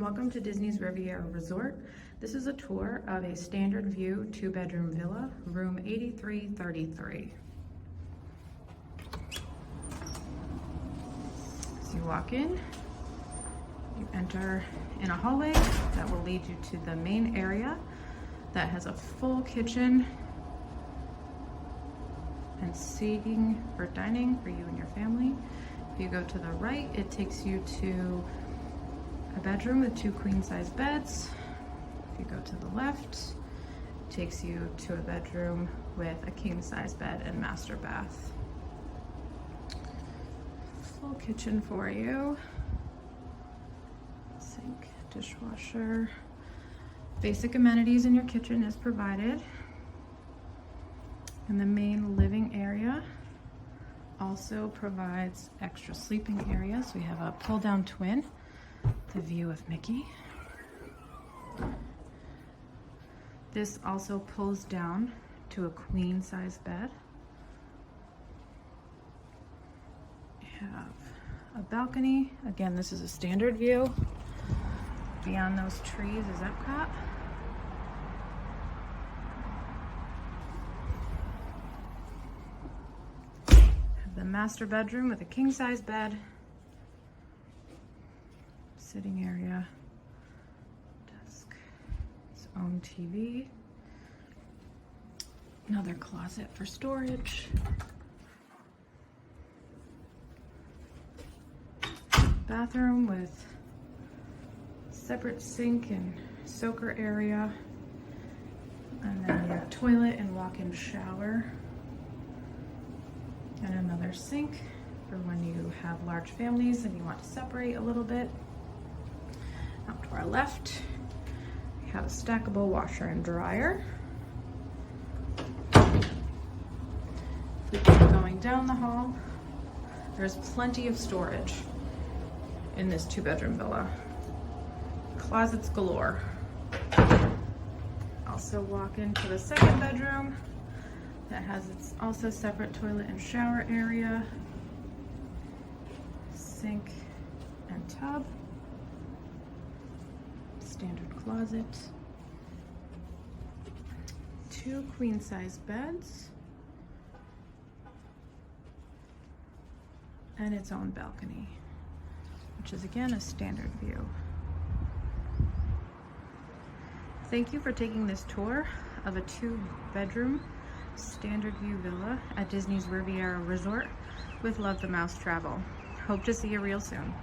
Welcome to Disney's Riviera Resort. This is a tour of a standard view 2-bedroom villa, room 8333. As you walk in, you enter in a hallway that will lead you to the main area that has a full kitchen and seating for dining for you and your family. If you go to the right, it takes you to a bedroom with 2 queen-size beds. If you go to the left, it takes you to a bedroom with a king-size bed and master bath. Full kitchen for you. Sink, dishwasher. Basic amenities in your kitchen is provided. And the main living area also provides extra sleeping areas. We have a pull-down twin, the view of Mickey. This also pulls down to a queen-size bed. We have a balcony. Again, this is a standard view. Beyond those trees is Epcot. Have the master bedroom with a king-size bed. Sitting area, desk, its own TV, another closet for storage, bathroom with separate sink and soaker area, and then your toilet and walk-in shower, and another sink for when you have large families and you want to separate a little bit. Out to our left, we have a stackable washer and dryer. Going down the hall, there's plenty of storage in this 2-bedroom villa. Closets galore. Also walk into the second bedroom that has its also separate toilet and shower area, sink and tub. Standard closet, 2 queen-size beds, and its own balcony, which is again a standard view. Thank you for taking this tour of a 2-bedroom standard view villa at Disney's Riviera Resort with Love the Mouse Travel. Hope to see you real soon.